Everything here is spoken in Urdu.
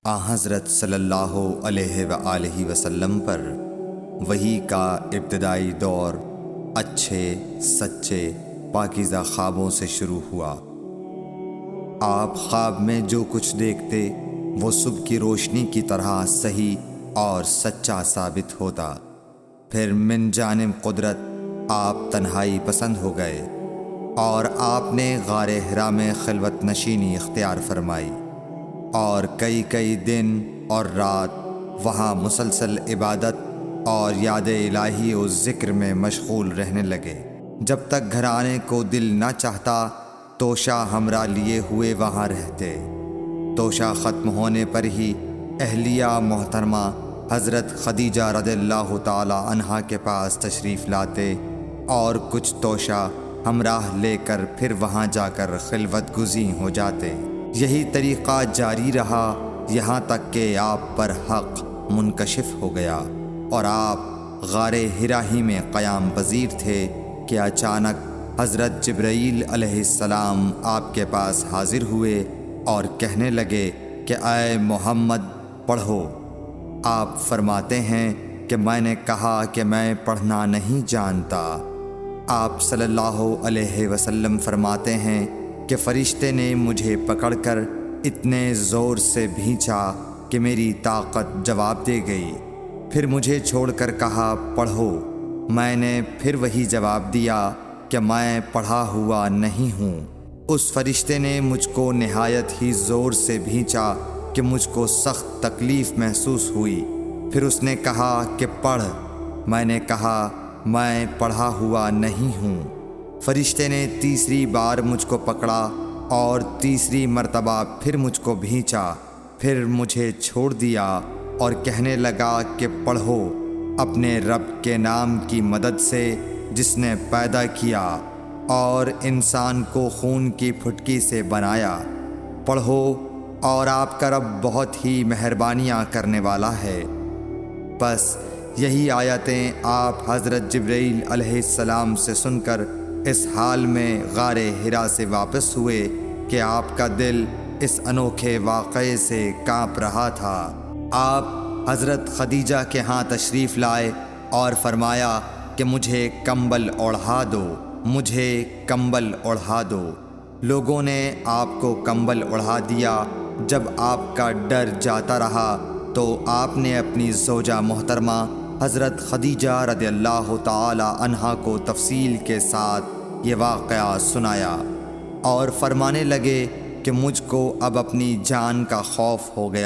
حضرت صلی اللہ علیہ وآلہ وسلم پر وحی کا ابتدائی دور اچھے سچے پاکیزہ خوابوں سے شروع ہوا۔ آپ خواب میں جو کچھ دیکھتے وہ صبح کی روشنی کی طرح صحیح اور سچا ثابت ہوتا۔ پھر من جانب قدرت آپ تنہائی پسند ہو گئے اور آپ نے غار حرا میں خلوت نشینی اختیار فرمائی اور کئی دن اور رات وہاں مسلسل عبادت اور یاد الہی و ذکر میں مشغول رہنے لگے۔ جب تک گھر آنے کو دل نہ چاہتا توشہ ہمراہ لیے ہوئے وہاں رہتے۔ توشہ ختم ہونے پر ہی اہلیہ محترمہ حضرت خدیجہ رضی اللہ تعالی عنہا کے پاس تشریف لاتے اور کچھ توشہ ہمراہ لے کر پھر وہاں جا کر خلوت گزین ہو جاتے۔ یہی طریقہ جاری رہا یہاں تک کہ آپ پر حق منکشف ہو گیا اور آپ غار حرا ہی میں قیام پذیر تھے کہ اچانک حضرت جبرائیل علیہ السلام آپ کے پاس حاضر ہوئے اور کہنے لگے کہ اے محمد پڑھو۔ آپ فرماتے ہیں کہ میں نے کہا کہ میں پڑھنا نہیں جانتا۔ آپ صلی اللہ علیہ وسلم فرماتے ہیں کہ فرشتے نے مجھے پکڑ کر اتنے زور سے بھینچا کہ میری طاقت جواب دے گئی۔ پھر مجھے چھوڑ کر کہا پڑھو۔ میں نے پھر وہی جواب دیا کہ میں پڑھا ہوا نہیں ہوں۔ اس فرشتے نے مجھ کو نہایت ہی زور سے بھینچا کہ مجھ کو سخت تکلیف محسوس ہوئی۔ پھر اس نے کہا کہ پڑھ۔ میں نے کہا میں پڑھا ہوا نہیں ہوں۔ فرشتے نے تیسری بار مجھ کو پکڑا اور تیسری مرتبہ پھر مجھ کو بھینچا۔ پھر مجھے چھوڑ دیا اور کہنے لگا کہ پڑھو اپنے رب کے نام کی مدد سے جس نے پیدا کیا اور انسان کو خون کی پھٹکی سے بنایا۔ پڑھو اور آپ کا رب بہت ہی مہربانیاں کرنے والا ہے۔ بس یہی آیتیں آپ حضرت جبرائیل علیہ السلام سے سن کر اس حال میں غار حرا سے واپس ہوئے کہ آپ کا دل اس انوکھے واقعے سے کانپ رہا تھا۔ آپ حضرت خدیجہ کے ہاں تشریف لائے اور فرمایا کہ مجھے کمبل اوڑھا دو، مجھے کمبل اوڑھا دو۔ لوگوں نے آپ کو کمبل اوڑھا دیا۔ جب آپ کا ڈر جاتا رہا تو آپ نے اپنی زوجہ محترمہ حضرت خدیجہ رضی اللہ تعالی عنہا کو تفصیل کے ساتھ یہ واقعہ سنایا اور فرمانے لگے کہ مجھ کو اب اپنی جان کا خوف ہو گیا۔